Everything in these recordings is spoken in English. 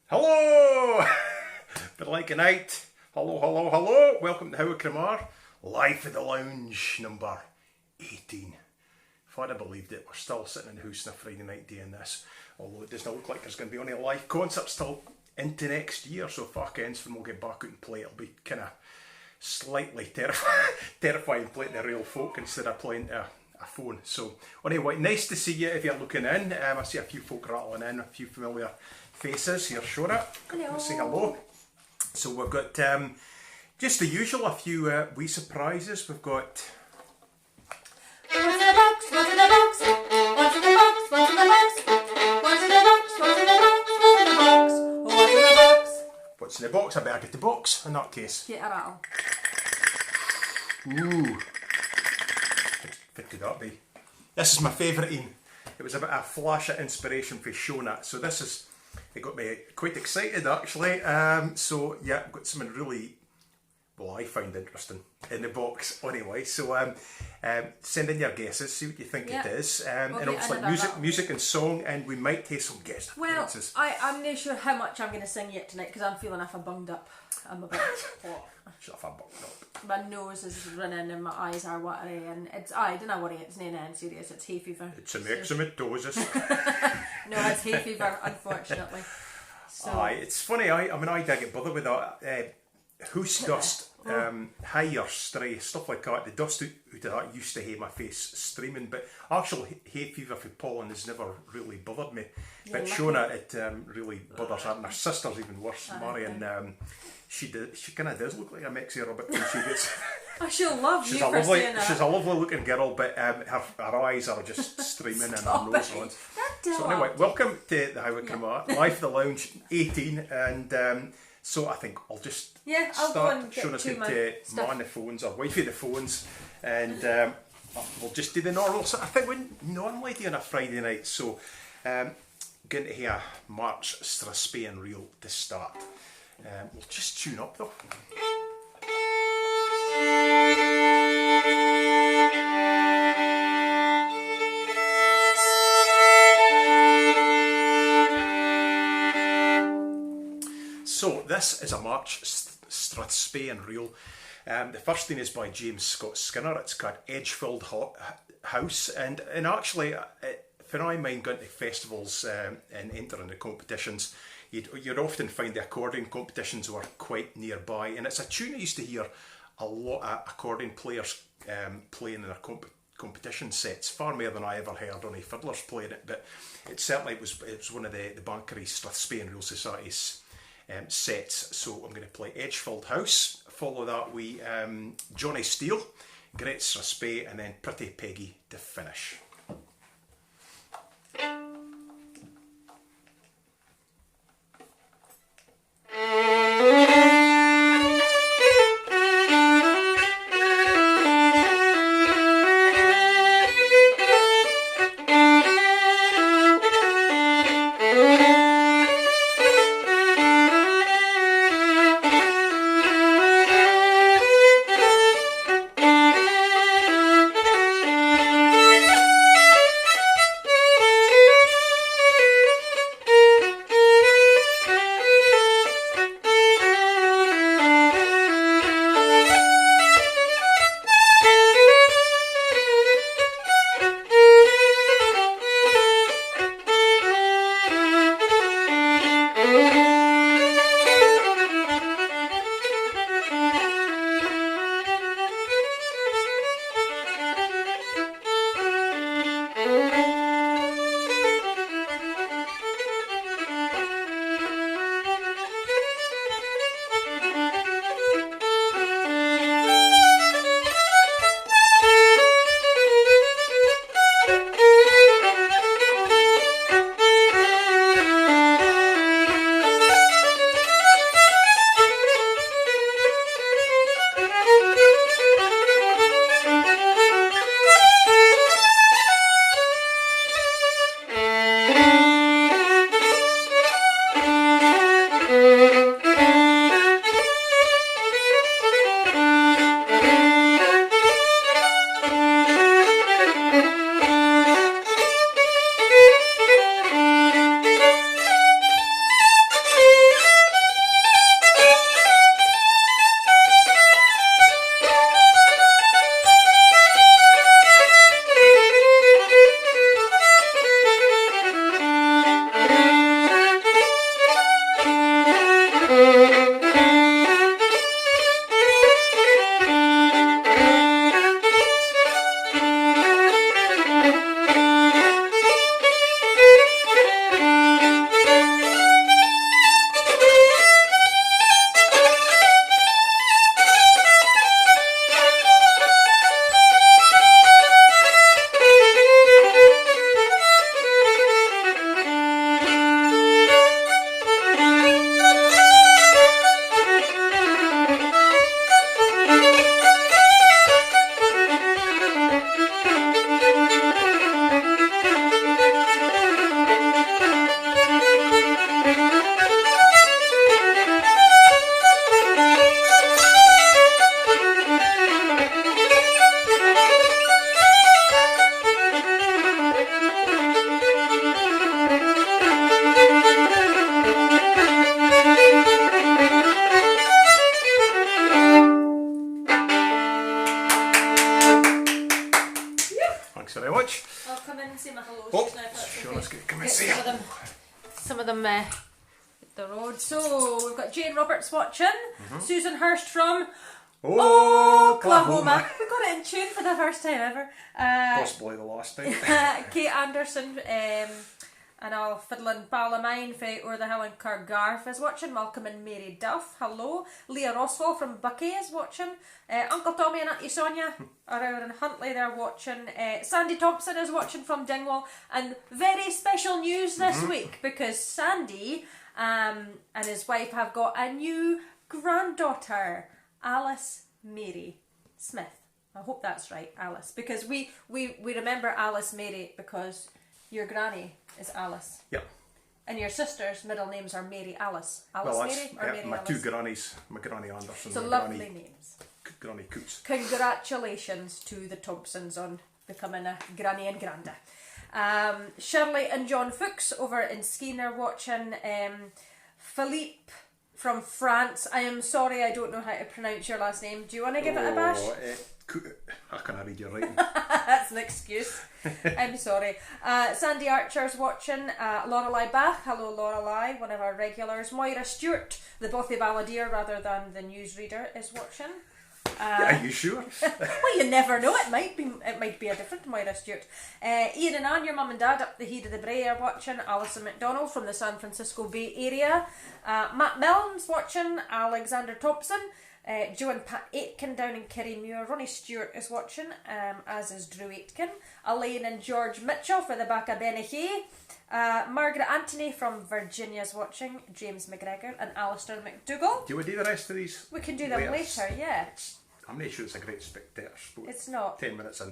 Hello! Been like a night. Hello, hello, hello. Welcome to How of Cremar. Live at the Lounge, number 18. If I'd have believed it, we're still sitting in the house on a Friday night doing this. Although it doesn't look like there's going to be any live concerts till into next year. So if that ends when we'll get back out and play, it'll be kind of slightly terrifying playing to real folk instead of playing to a phone. So anyway, nice to see you if you're looking in. I see a few folk rattling in, a few familiar faces. Here's Shona. Hello. Let's say hello. So we've got just the usual, a few wee surprises. We've got What's in the box? What's in the box? What's in the box? What's in the box? What's in the box? What's in the box? What's in the box? What's in the box? what's in the box. I better get the box in that case. Get a rattle. Ooh. What could that be? This is my favourite Ian. It was a bit of a flash of inspiration for Shona. So this is, it got me quite excited actually. So yeah, I've got something really, well, I find interesting in the box anyway. So send in your guesses, see what you think it is. And obviously music and song, and we might take some guest appearances. Well, I'm not sure how much I'm going to sing yet tonight because I'm feeling if I'm bunged up. I'm a bit hot. Shut up, I'm bucked up. My nose is running and my eyes are watery, and it's, I don't know worry, it's no serious, it's hay fever. It's a myxomatosis. No, it's hay fever, unfortunately. So. Aye, it's funny, I mean I did get bothered with that. Hoose dust, hair, stray, stuff like that. The dust out of that used to hate my face streaming, but actual hay fever for pollen has never really bothered me. But Shona, it really bothers her, and her sister's even worse, Marion. She kind of does look like a Mexi Rabbit when she gets. I she'll love you for saying that. She's a lovely looking girl, but her eyes are just streaming and her nose runs. So anyway, welcome to the How of Cremar, live at the Lounge 18, and so I think I'll just I'll start. go and get Shauna's to going my to stuff. man the phones or wifey the phones, and we'll just do the normal. So I think we normally do on a Friday night. So going to hear March Straspean Reel to start. We'll just tune up though. So this is a March Strathspey Reel. The first thing is by James Scott Skinner. It's called Edgefield House, and actually, when I mind going to festivals and entering the competitions, you'd often find the accordion competitions were quite nearby, and it's a tune I used to hear a lot of accordion players playing in their competition sets, far more than I ever heard any fiddlers playing it. But it certainly was one of the Bankery Strathspey Reel Society's sets. So I'm going to play Edgefield House, follow that with Johnny Steele, Great Strathspey, and then Pretty Peggy to finish. some of them hit the road. So we've got Jane Roberts watching, Susan Hurst from Oklahoma. We got it in tune for the first time ever. Possibly the last time. Kate Anderson and all fiddling Ballamine for the Hill and Cargarth is watching. Malcolm and Mary Duff, hello. Leah Roswell from Bucky is watching. Uncle Tommy and Auntie Sonia are out in Huntley, they're watching. Sandy Thompson is watching from Dingwall. And very special news this week, because Sandy and his wife have got a new granddaughter, Alice Mary Smith. I hope that's right, Alice, because we remember Alice Mary because your granny is Alice. Yep. And your sister's middle names are Mary Alice. Alice Well, Mary or Mary my Alice? two grannies, my granny Anderson So and lovely my names. granny Coots. Congratulations to the Thompsons on becoming a granny and granda. Shirley and John Fuchs over in Skene are watching. Philippe from France. I am sorry, I don't know how to pronounce your last name. Do you want to give it a bash? How can I read your writing? That's an excuse. I'm sorry. Sandy Archer's watching. Lorelei Bach. Hello, Lorelei, one of our regulars. Moira Stewart, the Bothy Balladeer rather than the newsreader, is watching. Are you sure? Well, you never know. It might be a different Moira Stewart. Ian and Anne, your mum and dad up the Head of the Bray are watching. Alison McDonald from the San Francisco Bay Area. Matt Milne's watching. Alexander Thompson. Joe and Pat Aitken down in Kirriemuir. Ronnie Stewart is watching, as is Drew Aitken. Elaine and George Mitchell for the back of Benihee. Margaret Anthony from Virginia is watching. James McGregor and Alistair McDougall. Do you want to do the rest of these? We can do them later, yeah. I'm not sure it's a great spectator sport. It's not. 10 minutes in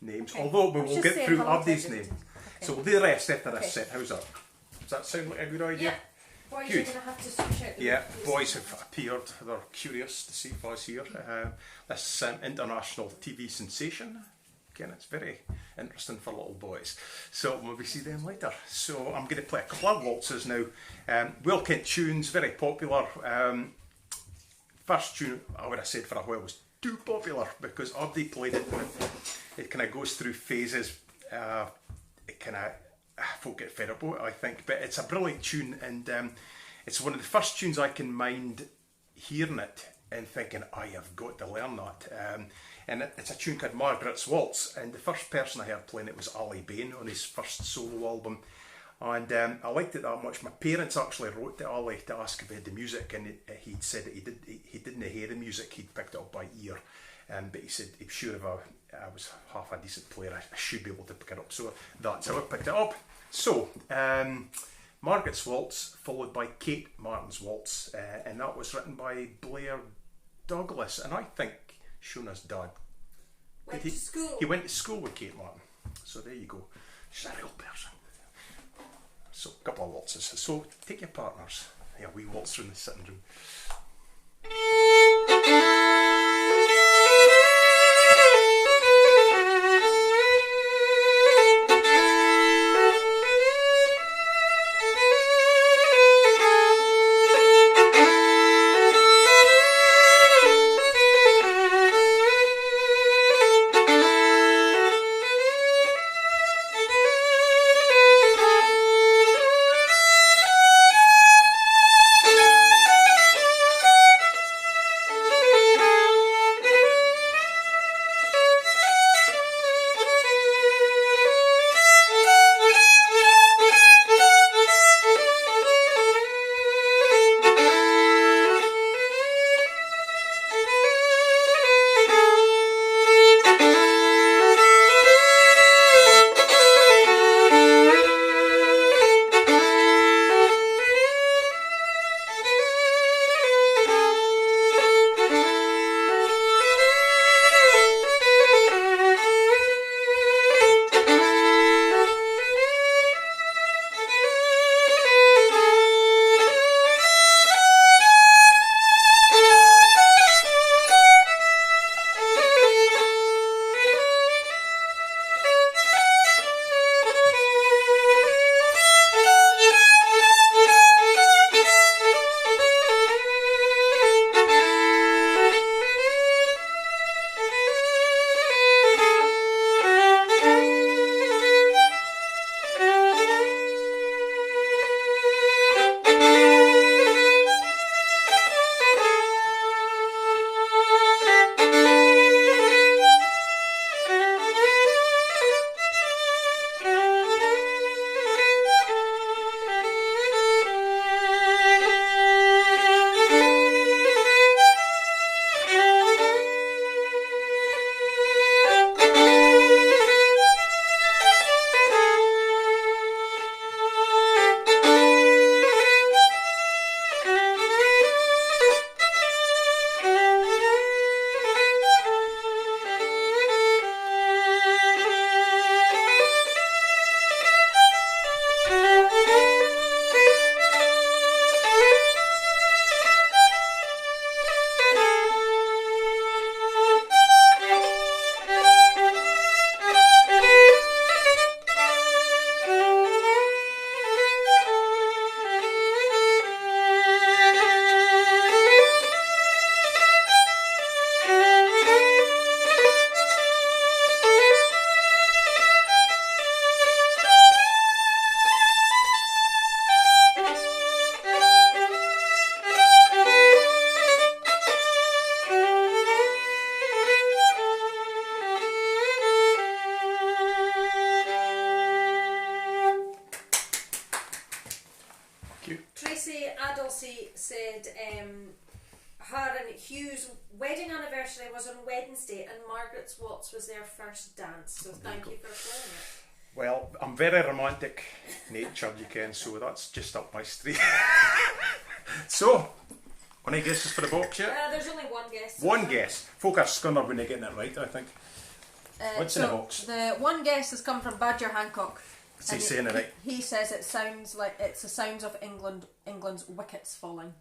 names. Okay. Although we will get through Abdi's name. Okay. So we'll do the rest after this set. How's that? Does that sound like a good idea? Yeah. Boys, Good. you're going to have to switch out the Yeah, movies. boys have appeared. They're curious to see if I was here. This international TV sensation. Again, it's very interesting for little boys. So we'll see them later. So I'm going to play a couple of waltzes now. Well Kent tunes, very popular. First tune I would have said for a while was too popular because Abdi played it. It kind of goes through phases. It kind of folk get fed up with it, I think, but it's a brilliant tune, and it's one of the first tunes I can mind hearing it and thinking I have got to learn that. And it's a tune called Margaret's Waltz, and the first person I heard playing it was Ali Bain on his first solo album, and I liked it that much. My parents actually wrote to Ali to ask if he had the music, and he'd said that he didn't hear the music, he'd picked it up by ear. But he said he was sure if I was half a decent player, I should be able to pick it up. So that's how I picked it up. So, Margaret's Waltz, followed by Kate Martin's Waltz, and that was written by Blair Douglas. And I think Shona's dad Went to school. He went to school with Kate Martin. So there you go. She's a real person. So, a couple of waltzes. So, take your partners. Yeah, we waltz through the sitting room. Tracy Adelsey said her and Hugh's wedding anniversary was on Wednesday and Margaret's Watts was their first dance, so thank you for playing it. Well, I'm very romantic natured, you can, so that's just up my street. So, any guesses for the box yet? There's only one guess. One guess. Folk are scunner when they're getting it right, I think. What's in the box? The one guess has come from Badger Hancock. Is he saying it right? He says it sounds like it's the sounds of England's wickets falling.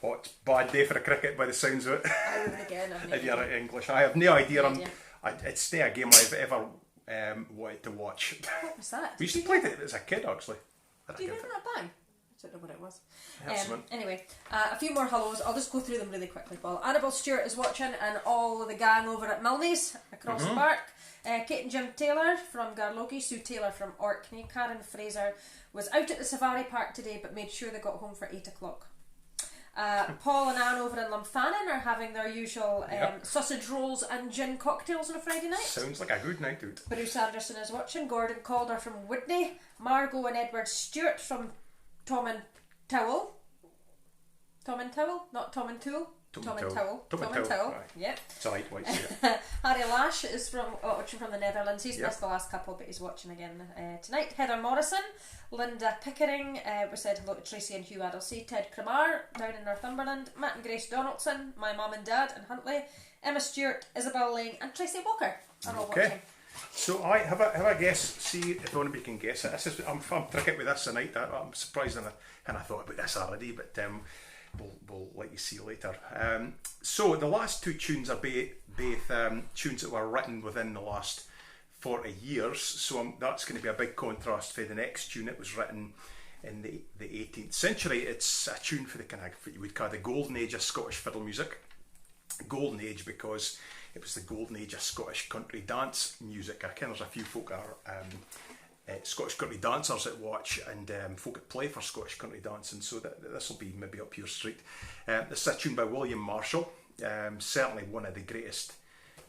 Oh, it's a bad day for the cricket by the sounds of it. I would again. If you're English, I have no idea. It's not a game I've ever wanted to watch. What was that? We used to play it as a kid, actually. Do you remember that bang? I don't know what it was. Anyway, a few more hellos. I'll just go through them really quickly, Paul. Annabelle Stewart is watching, and all of the gang over at Milne's across the park. Kate and Jim Taylor from Garlogie, Sue Taylor from Orkney, Karen Fraser was out at the Safari Park today but made sure they got home for 8 o'clock. Paul and Anne over in Lumphanan are having their usual sausage rolls and gin cocktails on a Friday night. Sounds like a good night out. Bruce Anderson is watching, Gordon Calder from Woodney, Margot and Edward Stewart from Tom and Towel. Tom and Towel? Not Tom and Tool? Tom and Towel. Tom and Towel. Yep. It's alright, wait, Harry Lash is watching from the Netherlands. He's missed the last couple, but he's watching again tonight. Heather Morrison, Linda Pickering, we said hello to Tracy and Hugh Adelsey, Ted Cremar down in Northumberland, Matt and Grace Donaldson, my mum and dad in Huntley, Emma Stewart, Isabel Lane, and Tracy Walker are all watching. So I have a guess. See if anybody can guess it. I'm tricky with this tonight. I'm surprised and I thought about this already, but we'll let you see later. So the last two tunes are both tunes that were written within the last 40 years. So that's going to be a big contrast for the next tune. It was written in the 18th century. It's a tune for the kind of what you would call the golden age of Scottish fiddle music. Golden age because it was the golden age of Scottish country dance music. I ken there's a few folk are Scottish country dancers that watch and folk that play for Scottish country dancing, so this will be maybe up your street. This is a tune by William Marshall, certainly one of the greatest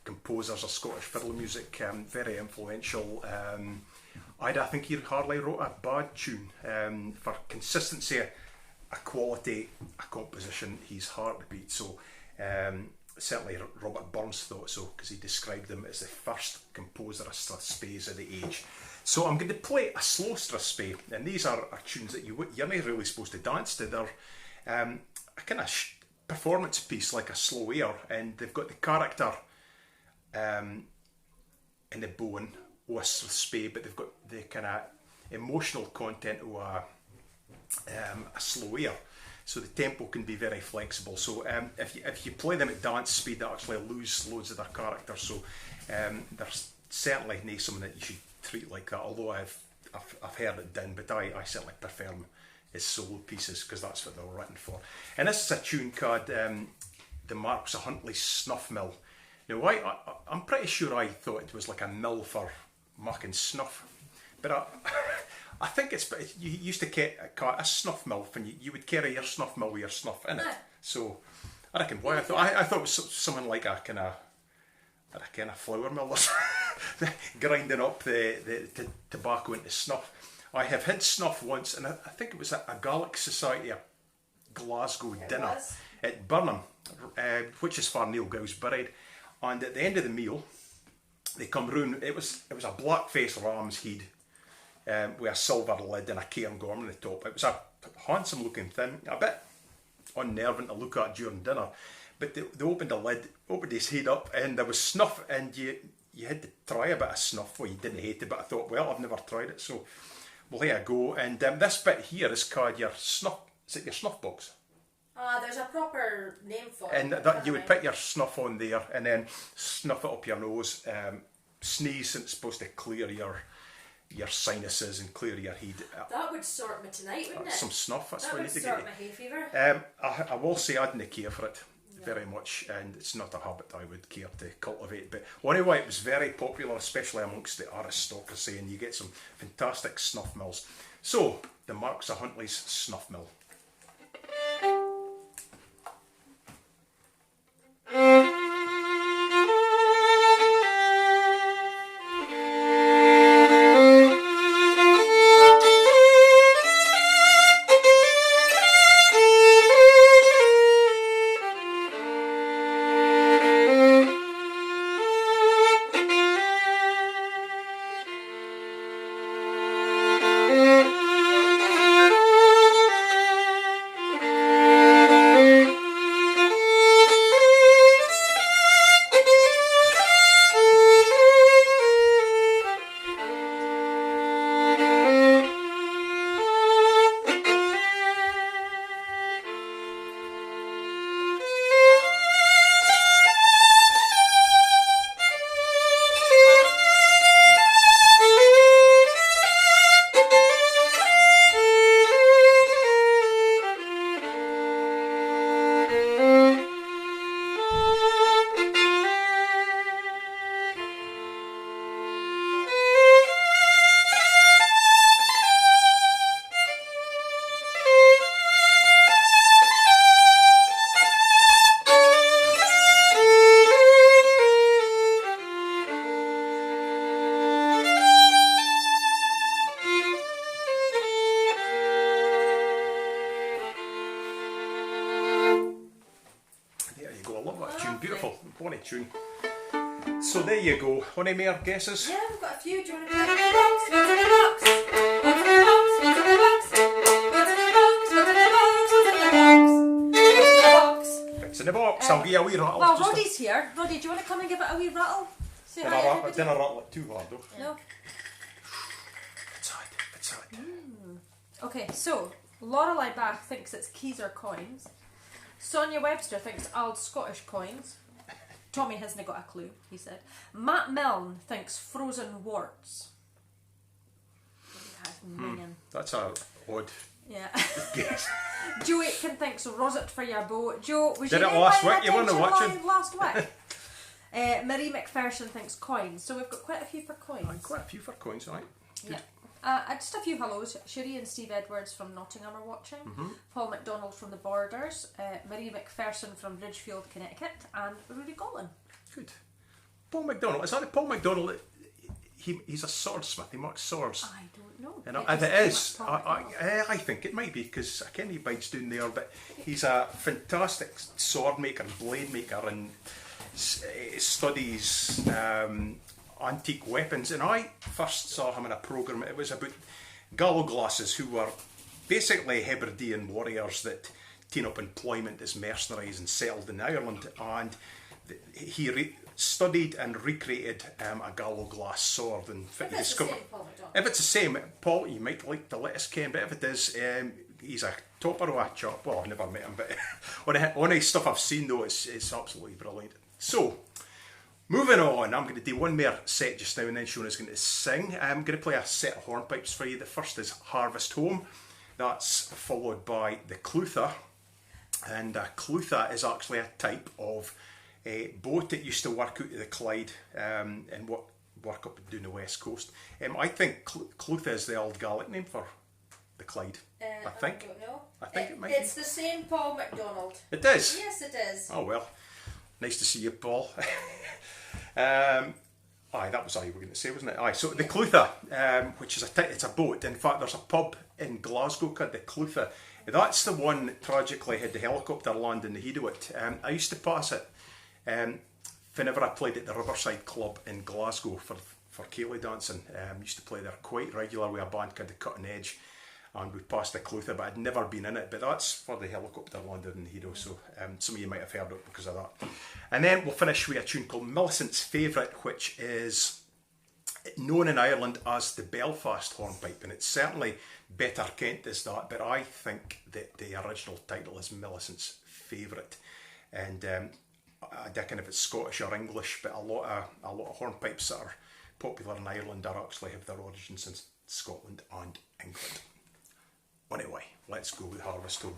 composers of Scottish fiddle music, very influential. I think he hardly wrote a bad tune. For consistency, a quality, a composition, he's hard to beat. So certainly Robert Burns thought so, because he described him as the first composer of strathspeys of the age. So I'm going to play a slow strathspey, and these are tunes that you're not really supposed to dance to. They're a kind of performance piece, like a slow air, and they've got the character in the bone of a strathspey, but they've got the kind of emotional content of a slow air. So the tempo can be very flexible. So if you play them at dance speed, they actually lose loads of their character. So there's certainly not something that you should treat like that. Although I've heard it done, but I certainly prefer them as solo pieces because that's what they were written for. And this is a tune called "The Marks of Huntly's Snuff Mill." Now I'm pretty sure I thought it was like a mill for making snuff, but I think you used to call it a snuff mill, and you would carry your snuff mill with your snuff in it. So I reckon why I thought it was something like a kind of flour mill or something, grinding up the tobacco into snuff. I have had snuff once, and I think it was a Gaelic Society of Glasgow dinner at Burnham, which is where Neil Gow's buried. And at the end of the meal, they come round. It was a black-faced ram's head with a silver lid and a cairngorm on the top. It was a handsome-looking thing, a bit unnerving to look at during dinner. But they opened the lid, opened his head up, and there was snuff, and you had to try a bit of snuff. Well, you didn't hate it, but I thought, well, I've never tried it, so well, here I go. And this bit here is called your snuff. Is it your snuff box? There's a proper name for it. And that you would put your snuff on there, and then snuff it up your nose. Sneeze, and it's supposed to clear your sinuses and clear your head. That would sort me tonight, wouldn't it? Some snuff. That's what you need to get. That would sort my hay fever. I will say I didn't care for it very much, and it's not a habit I would care to cultivate. But anyway, it was very popular, especially amongst the aristocracy, and you get some fantastic snuff mills. So, the Marks of Huntly's Snuff Mill. beautiful. Bonnie tune. So there you go. Any more guesses? Yeah, we've got a few. Do you want to go to the box? Go to the box. Go to the box. Go to the box. Go to the box. Go to the box. Go to the box. Go to the box. It's in the box. I'll give you a wee rattle. Well, Roddy's here. Roddy, do you want to come and give it a wee rattle? Say hi, everybody. Didn't rattle it too hard though. No. It's hard. It's hard. Okay, so Lorelei Bath thinks it's keys or coins. Sonia Webster thinks old Scottish coins. Tommy hasn't got a clue, he said. Matt Milne thinks frozen warts. That's a odd Yeah. guess. Joe Aitken thinks roset for your boat. Joe, was Did you it there last paying week? You weren't attention watching? live last week? Marie McPherson thinks coins. So we've got quite a few for coins. Quite a few for coins, right? Yeah. Just a few hellos. Sherry and Steve Edwards from Nottingham are watching. Paul McDonald from the Borders. Marie McPherson from Ridgefield, Connecticut. And Rudy Golan. Good. Paul McDonald. Is that the Paul McDonald? He's a swordsmith. He makes swords. I don't know. You know, if it is, I think it might be because I can't he bides down there, but he's a fantastic sword maker, blade maker, and studies antique weapons. And I first saw him in a programme. It was about Gallowglasses, who were basically Hebridean warriors that taken up employment as mercenaries and settled in Ireland. And he studied and recreated a Gallowglass sword. And If it's the same, Paul McDonald. if it's the same, Paul, you might like to let us ken, but if it is, he's a topper of a chap. Well, I've never met him, but on the stuff I've seen though, it's absolutely brilliant. So, moving on, I'm going to do one more set just now and then Shona's going to sing. I'm going to play a set of hornpipes for you. The first is Harvest Home. That's followed by the Clutha. And Clutha is actually a type of a boat that used to work out of the Clyde and work up and down the west coast. I think Clutha is the old Gaelic name for the Clyde. I think. I don't know. I think it might It's the same Paul McDonald. It is? Yes, it is. Oh well. Nice to see you, Paul. That was all you were going to say, wasn't it? So the Clutha, which is it's a boat. In fact, there's a pub in Glasgow called the Clutha. That's the one that tragically had the helicopter land in the heat of it. I used to pass it whenever I played at the Riverside Club in Glasgow for ceilidh dancing. Used to play there quite regular with a band called the Cutting Edge, and we passed the Clutha, but I'd never been in it. But that's for the helicopter landed in the Hedo, so some of you might have heard it because of that. And then we'll finish with a tune called Millicent's Favourite, which is known in Ireland as the Belfast hornpipe, and it's certainly better kent as that, but I think that the original title is Millicent's Favourite. And I reckon if it's Scottish or English, but a lot of hornpipes that are popular in Ireland actually have their origins in Scotland and England. Anyway, let's go with Harvest Home.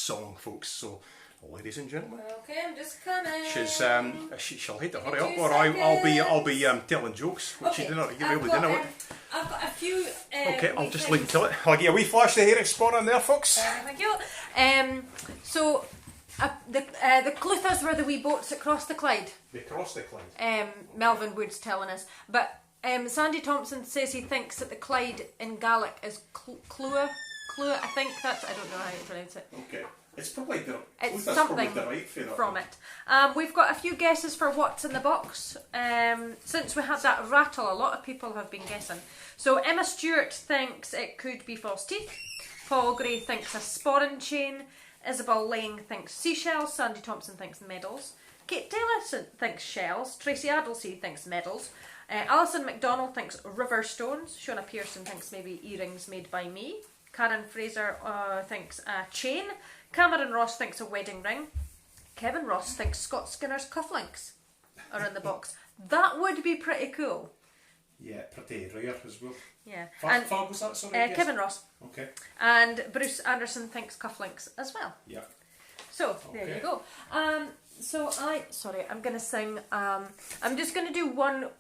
song, folks. So, ladies and gentlemen, Okay, I'm just coming. She'll hate to Give hurry me up, 2 or I'll be seconds. telling jokes, which Okay, you really I've didn't got, know it. I've got a few. Okay, I'll wee just things. leave him till it. I'll give you a wee flash of the hair spot on there, folks. Thank you. So the Cluthers were the wee boats that crossed the Clyde. They crossed the Clyde. Melvin Wood's telling us, but Sandy Thompson says he thinks that the Clyde in Gaelic is Clua. I think that's. I don't know how you pronounce it. Okay. It's probably It's something from it. We've got a few guesses for what's in the box. Since we had that rattle, a lot of people have been guessing. So Emma Stewart thinks it could be false teeth. Paul Gray thinks a sporran chain. Isabel Lang thinks seashells. Sandy Thompson thinks medals. Kate Taylor thinks shells. Tracy Addlesey thinks medals. Alison McDonald thinks river stones. Shona Pearson thinks maybe earrings made by me. Karen Fraser thinks a chain. Cameron Ross thinks a wedding ring. Kevin Ross thinks Scott Skinner's cufflinks are in the box. That would be pretty cool. Yeah, pretty rare as well. Yeah. Far was that, sorry? Kevin Ross. Okay. And Bruce Anderson thinks cufflinks as well. Yeah. So, there you go. I'm going to sing, I'm just going to do one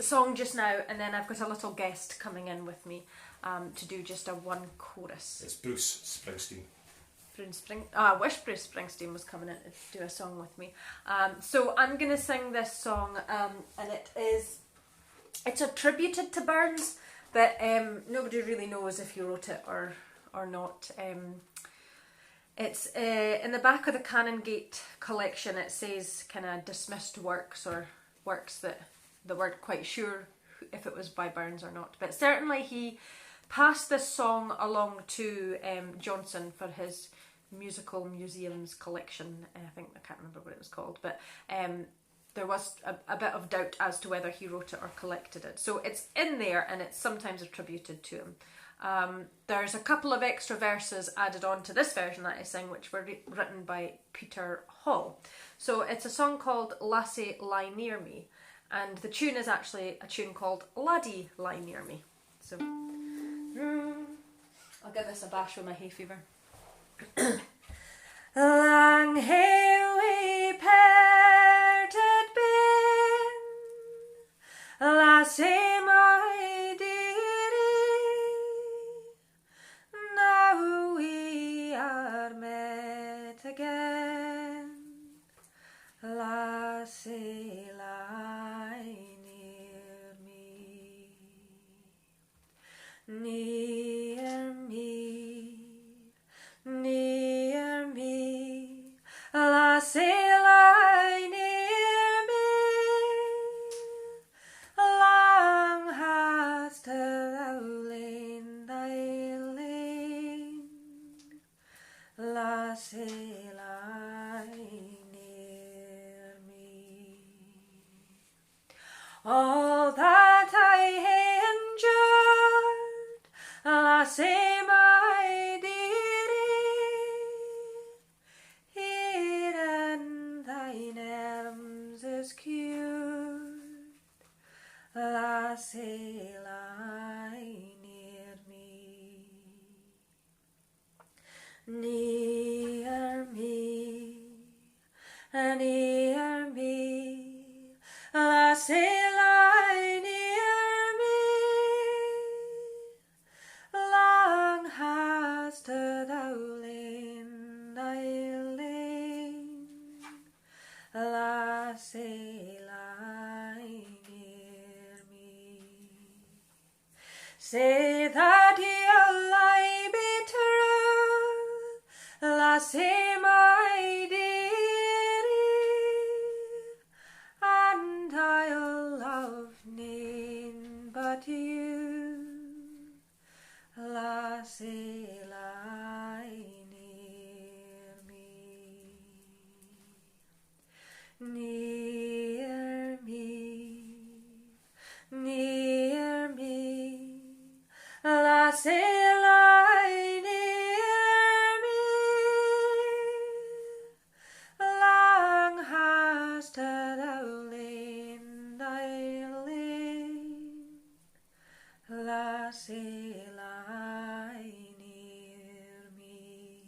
song just now, and then I've got a little guest coming in with me to do just a one chorus. It's Bruce Springsteen. I wish Bruce Springsteen was coming in to do a song with me. So I'm going to sing this song, and it's attributed to Burns, but nobody really knows if he wrote it or not. It's in the back of the Canongate collection. It says kind of dismissed works, or works that they weren't quite sure if it was by Burns or not. But certainly he passed this song along to Johnson for his musical museums collection. I can't remember what it was called, but there was a bit of doubt as to whether he wrote it or collected it. So it's in there, and it's sometimes attributed to him. There's a couple of extra verses added on to this version that I sing, which were written by Peter Hall. So it's a song called Lassie Lie Near Me, and the tune is actually a tune called Laddie Lie Near Me. So I'll give this a bash with my hay fever. Lang hae we parted been, lassie my dearie, now we are met again. Lassie lie near me, near me, near me, lassie lie near me. Long hast thou lain thy lane, lassie lie near me. All that I endured, lassie my dearie, here in thine arms is cured, lassie lie near me, near me, near me, lassie lie near me. Long hast thou lain thy lane, lassie lie near me. Say that you'll lie be true, lassie my dearie, and I'll love nane but you, lassie lie near me, near me, near me, lassie lie near me. Long hast thou lain thy lane, lassie lie near me.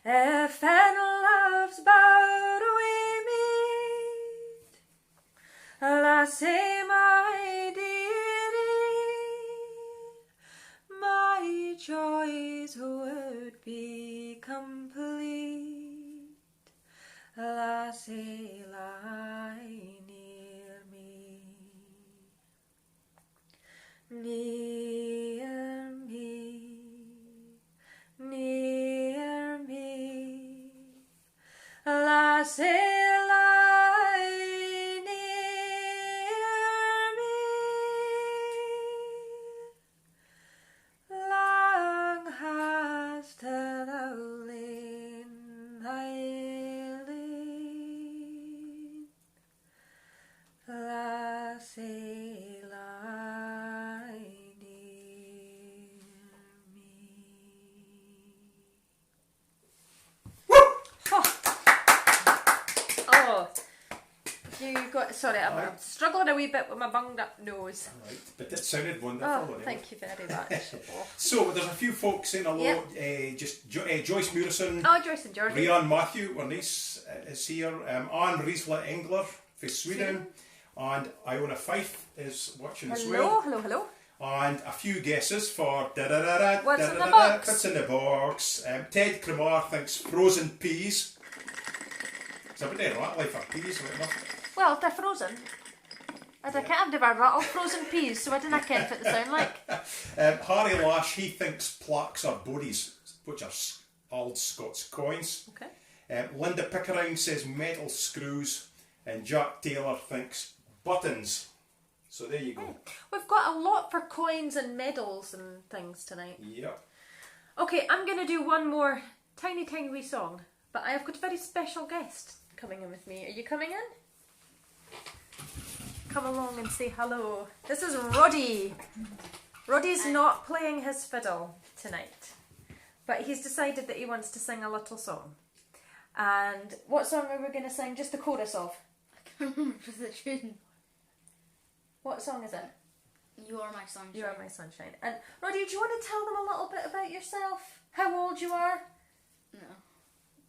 If in love's bower we meet, lassie my dearie, my joys would be complete. Lassie, lie near me, near me, near me. Lassie, lie near me. Long hast thou lain thy lane, lassie, lie near me. Oh, you got. Sorry, I'm struggling a wee bit with my bunged up nose. Right, but it sounded wonderful. Oh, anyway. thank you very much. So there's a few folks saying hello. Yep. Joyce Murison, Oh, Joyce and George. Rian Matthew, our niece, is here. Anne Riesla Engler from Sweden, and Iona Fife is watching as well. Hello, hello, hello. And a few guesses for da-da-da-da, What's in the da-da-da-da, box? What's in the box? Ted Cremar thinks frozen peas. Is that what they like for peas? Well, they're frozen. I can't have never rattled frozen peas, so I didn't care what they sound like. Harry Lash, he thinks plaques are bodies, which are old Scots coins. Okay. Linda Pickering says metal screws, and Jack Taylor thinks buttons. So there you go. We've got a lot for coins and medals and things tonight. Yep. Okay, I'm going to do one more tiny wee song, but I have got a very special guest coming in with me. Are you coming in? Come along and say hello. This is Roddy. Roddy's not playing his fiddle tonight, but he's decided that he wants to sing a little song. And what song are we going to sing? Just the chorus of? I can't remember the tune. What song is it? You Are My Sunshine. You Are My Sunshine. And Roddy, do you want to tell them a little bit about yourself? How old you are? No.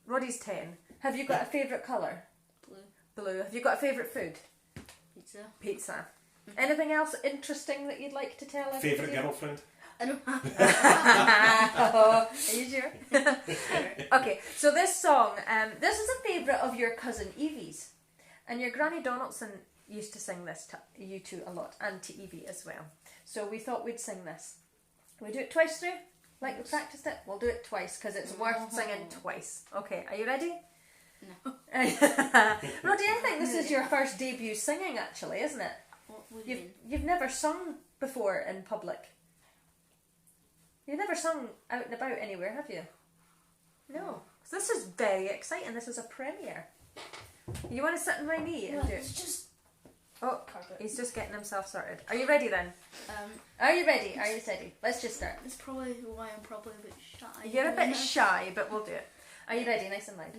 Roddy's 10. Have you got a favourite colour? Blue. Blue. Have you got a favourite food? Pizza. Pizza. Anything else interesting that you'd like to tell everybody? Favourite girlfriend? I don't have Oh, are you sure? Okay, so this song, this is a favourite of your cousin Evie's. And your Granny Donaldson used to sing this to you two a lot, and to Evie as well. So we thought we'd sing this. We do it twice through? Like we practiced it? We'll do it twice, because it's worth singing twice. Okay, are you ready? No. Roddy, I think this is your first debut singing, actually, isn't it? What would you mean? You've never sung before in public. You've never sung out and about anywhere, have you? No. So this is very exciting. This is a premiere. You want to sit on my knee and Well, do it's it? just Oh, carpet. he's just getting himself sorted. Are you ready then? Um, Are you ready? Are you steady? Let's just start. that's probably why I'm probably a bit shy. You're a bit shy, but we'll do it. Are you ready? Nice and loud.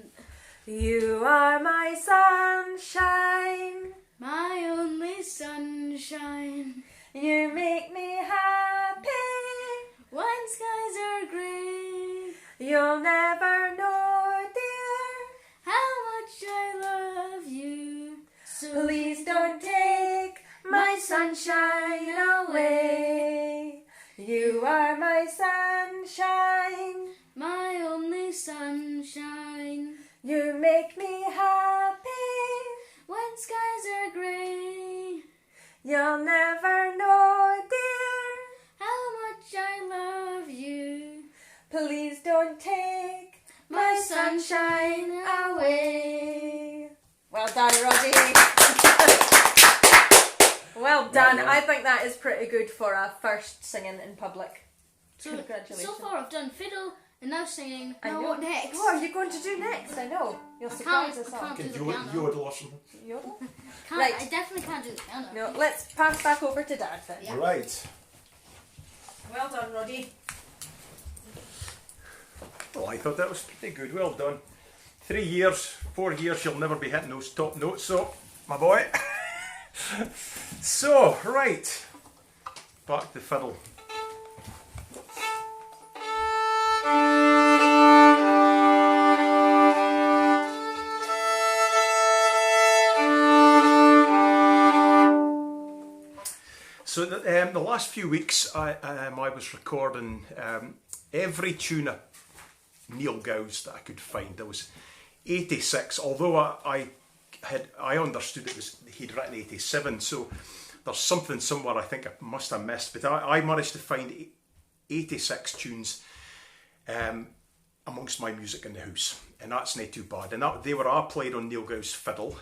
You are my sunshine. My only sunshine. You make me happy. When skies are grey. You'll never know, dear. How much I love you. So Please don't take my sunshine away. You are my sunshine. my only sunshine. You make me happy. When skies are grey. You'll never know, dear. How much I love you. Please don't take my sunshine away. Well done, Roddy. Well done. done. I think that is pretty good for a first singing in public. So Congratulations. far I've done fiddle and now singing. I Now know. what next? What are you going to do next? I know. You'll surprise us all. can't do Can the you piano. yodel or something? Yodel? Can't, Right. I definitely can't do the piano. No, let's pass back over to Dad then. Yeah. Right. Well done, Roddy. Well, I thought that was pretty good. Well done. 3 years, 4 years, you'll never be hitting those top notes, so, my boy. So, right. Back to the fiddle. the last few weeks I was recording every tune of Neil Gow's that I could find. There was 86, although I understood he'd written 87, so there's something somewhere I think I must have missed, but I managed to find 86 tunes amongst my music in the house, and that's not too bad. And they were all played on Neil Gow's fiddle,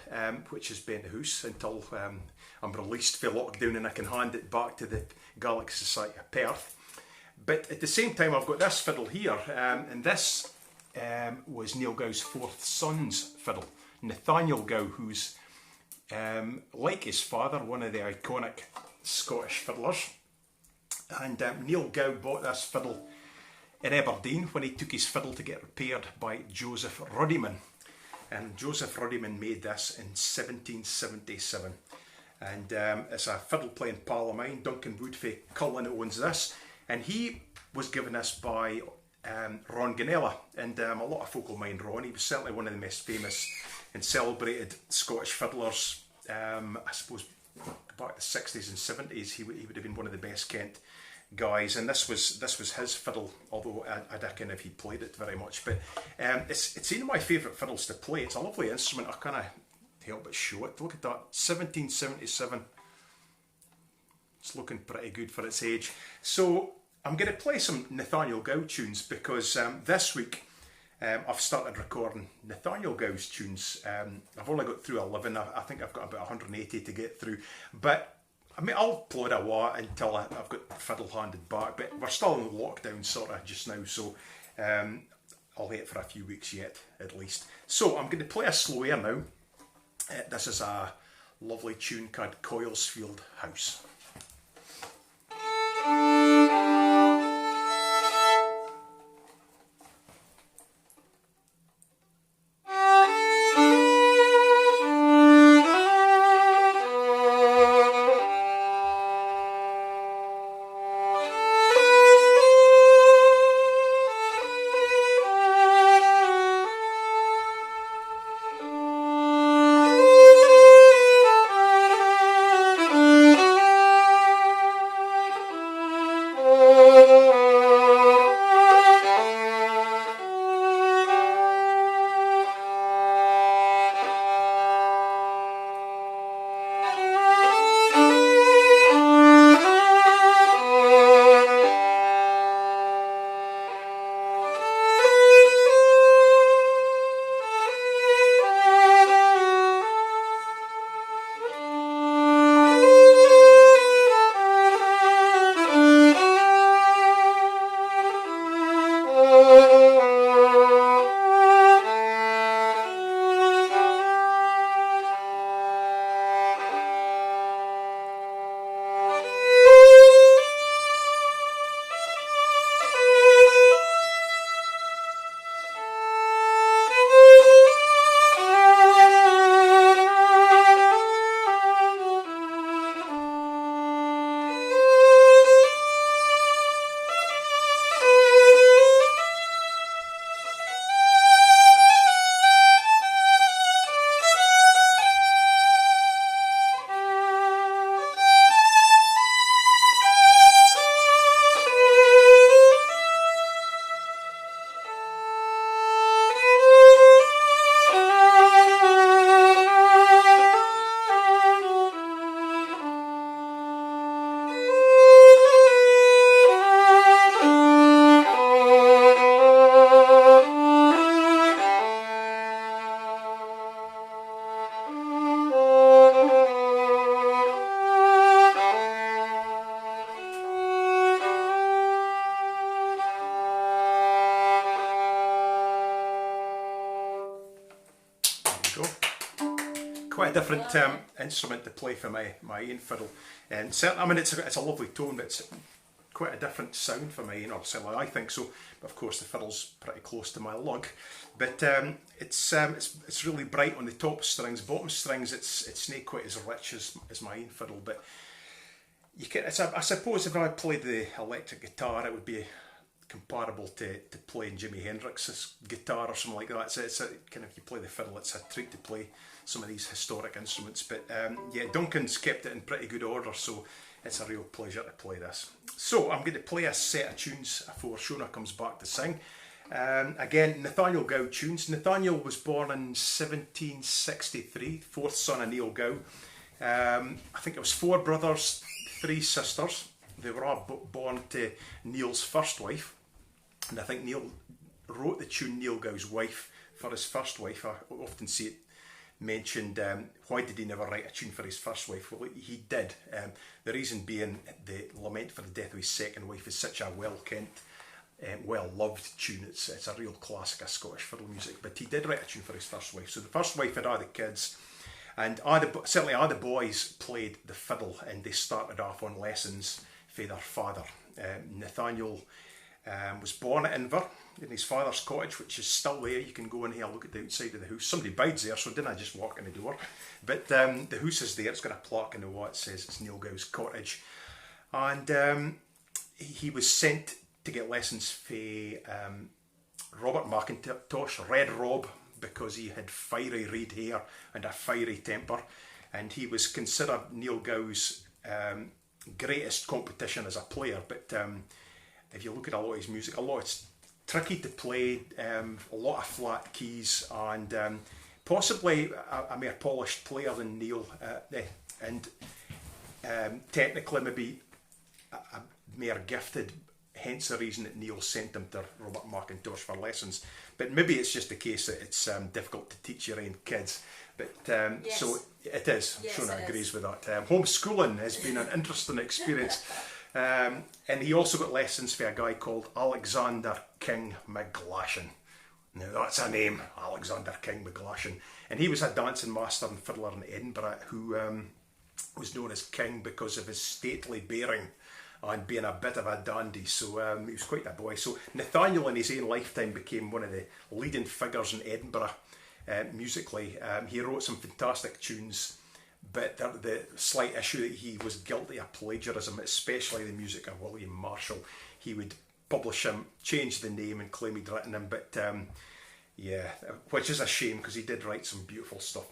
which has been in the house until I'm released for lockdown and I can hand it back to the Gaelic Society of Perth. But at the same time, I've got this fiddle here, and this was Neil Gow's fourth son's fiddle, Nathaniel Gow, who's like his father, one of the iconic Scottish fiddlers. And Neil Gow bought this fiddle in Aberdeen when he took his fiddle to get repaired by Joseph Ruddiman. And Joseph Ruddiman made this in 1777. And it's a fiddle playing pal of mine, Duncan Woodfay Cullen, who owns this. And he was given this by Ron Ganella. And a lot of folk will mind Ron. He was certainly one of the most famous and celebrated Scottish fiddlers. I suppose back in the 60s and 70s, he would have been one of the best Kent guys. And this was his fiddle, although I don't know if he played it very much. But it's one of my favourite fiddles to play. It's a lovely instrument. I kind of help but show it. Look at that, 1777. It's looking pretty good for its age. So I'm going to play some Nathaniel Gow tunes because this week I've started recording Nathaniel Gow's tunes. I've only got through 11. I think I've got about 180 to get through. But I mean, I'll play it a while until I've got the fiddle handed back. But we're still in lockdown sort of just now, so I'll wait for a few weeks yet at least. So I'm going to play a slow air now. This is a lovely tune called Coilsfield House. Quite a different instrument to play for my own fiddle, and certainly, I mean, it's a lovely tone, but it's quite a different sound for me, certainly I think so. But of course, the fiddle's pretty close to my lug. But it's really bright on the top strings. Bottom strings, it's not quite as rich as my own fiddle, but you can. I suppose if I played the electric guitar, it would be comparable to playing Jimi Hendrix's guitar or something like that. So it's a kind of, you play the fiddle, it's a treat to play some of these historic instruments. But yeah, Duncan's kept it in pretty good order, so it's a real pleasure to play this. So I'm going to play a set of tunes before Shona comes back to sing. Again, Nathaniel Gow tunes. Nathaniel was born in 1763, fourth son of Neil Gow. I think it was 4 brothers, 3 sisters. They were all born to Neil's first wife. And I think Neil wrote the tune Neil Gow's Wife for his first wife. I often see it mentioned, why did he never write a tune for his first wife? Well, he did. The reason being the lament for the death of his second wife is such a well-kent, well-loved tune. It's a real classic of Scottish fiddle music. But he did write a tune for his first wife. So the first wife had all the kids. And certainly all the boys played the fiddle, and they started off on lessons for their father. Nathaniel was born at Inver in his father's cottage, which is still there. You can go in here and look at the outside of the house. Somebody bides there, so didn't I just walk in the door? But the house is there. It's got a plaque in the wall that says it's Neil Gow's cottage. And he was sent to get lessons for Robert McIntosh, Red Rob, because he had fiery red hair and a fiery temper. And he was considered Neil Gow's greatest competition as a player. But if you look at a lot of his music, a lot it's tricky to play, a lot of flat keys, and possibly a more polished player than Neil, and technically maybe a more gifted, hence the reason that Neil sent him to Robert McIntosh for lessons. But maybe it's just the case that it's difficult to teach your own kids. But Yes. So it is. Yes, Shona it agrees with that. Homeschooling has been an interesting experience. And he also got lessons for a guy called Alexander King McGlashan. Now that's a name, Alexander King McGlashan. And he was a dancing master and fiddler in Edinburgh who was known as King because of his stately bearing and being a bit of a dandy. So he was quite a boy. So Nathaniel in his own lifetime became one of the leading figures in Edinburgh musically. He wrote some fantastic tunes, but the slight issue that he was guilty of plagiarism, especially the music of William Marshall. He would publish him, change the name and claim he'd written him, but yeah, which is a shame because he did write some beautiful stuff.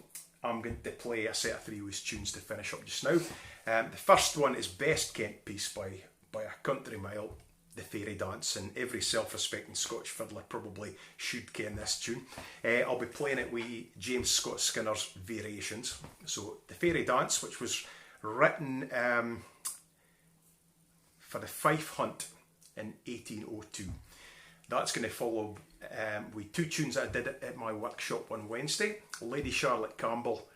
I'm going to play a set of 3 of his tunes to finish up just now. The first one is Best Kent Piece by a country mile, The Fairy Dance, and every self-respecting Scottish fiddler probably should ken this tune. I'll be playing it with James Scott Skinner's variations. So The Fairy Dance, which was written for the Fife Hunt in 1802. That's going to follow with 2 tunes that I did at my workshop on Wednesday, Lady Charlotte Campbell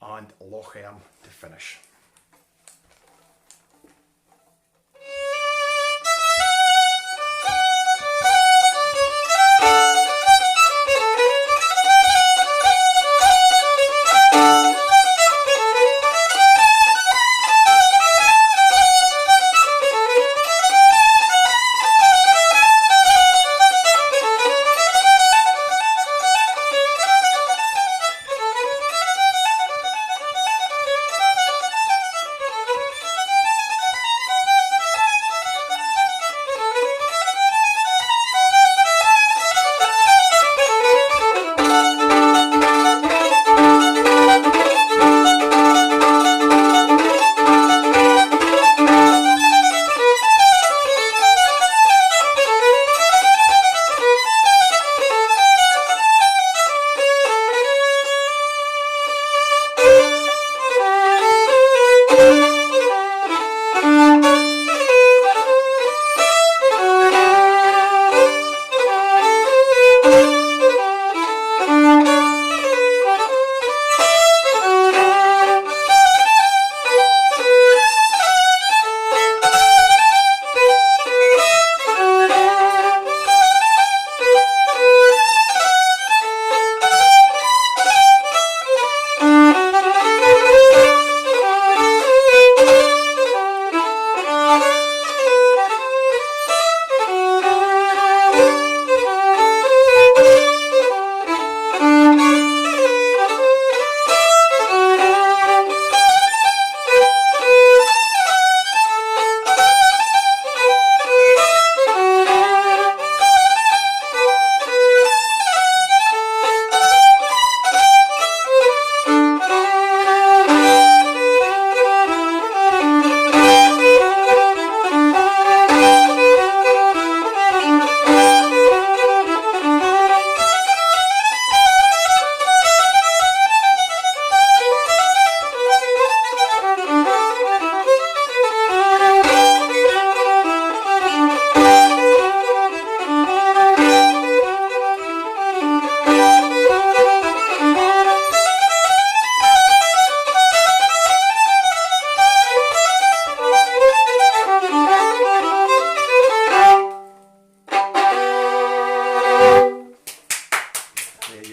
and Loch Earn to finish.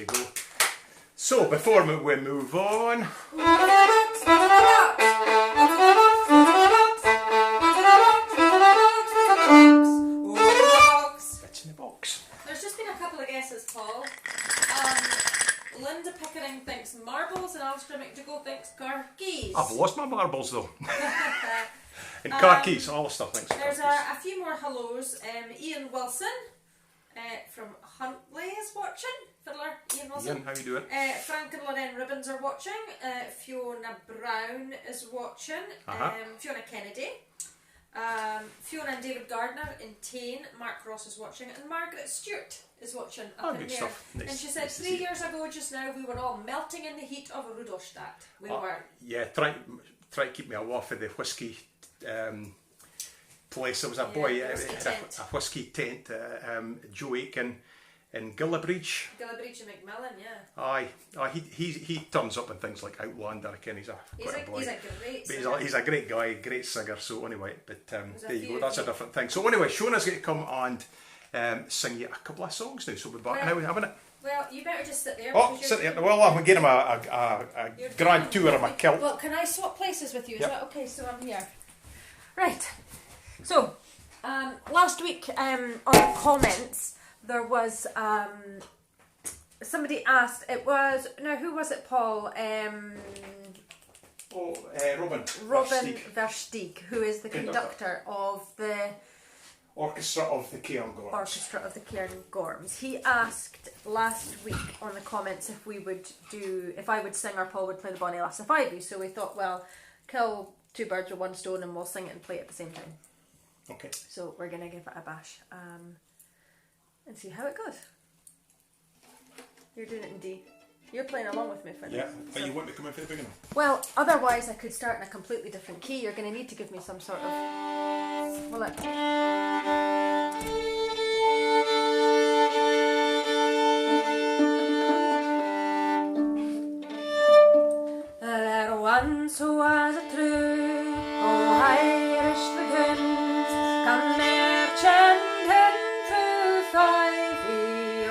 go. So before we move on, it's in the box. There's just been a couple of guesses, Paul. Linda Pickering thinks marbles and Alistair McDougall thinks car keys. I've lost my marbles though. And car keys, Alistair thinks car There's keys. a few more hellos. Ian Wilson from Huntley is watching. Fiddler Ian Wilson. Ian, how you doing? Frank and Lorraine Ribbons are watching. Fiona Brown is watching. Fiona Kennedy. Fiona and David Gardner in Tain. Mark Ross is watching. And Margaret Stewart is watching up in Good there. stuff. Nice. And she said Nice to 3 see. years ago just now we were all melting in the heat of Rudolstadt. We were. Yeah, try to keep me away from the whiskey place. There was a boy the whiskey had tent. a whiskey tent, Joe Aiken in Gillibridge. Gillibridge and Macmillan, yeah. Aye, he turns up in things like Outlander. I reckon he's a quite a boy. He's a great But singer. he's a great guy, great singer. So anyway, but there you few go. That's a of you. different thing. So anyway, Shona's going to come and sing you a couple of songs now. So we're back now, haven't it? Well, you better just sit there. Oh, because sit you're- there. Well, I'm getting him a you're grand doing- tour of my kilt. Well, can I swap places with you? Is Yep. that okay? So I'm here. Right. So, last week on the comments, there was somebody asked. It was who was it, Paul? Robin Robin Versteeg, who is the Conductor. conductor of the Orchestra of the Cairngorms. Orchestra of the Cairngorms. He asked last week on the comments if I would sing or Paul would play the Bonnie Lass of Ivy. So we thought, well, kill two birds with one stone and we'll sing it and play it at the same time. Okay. So we're gonna give it a bash and see how it goes. You're doing it in D. You're playing along with me for this. Yeah, but So- you want me to come in for the beginning? Well, otherwise I could start in a completely different key. You're going to need to give me some sort of... Well, look. There once was a troop of Irish dragoons, come marching in through Ivy,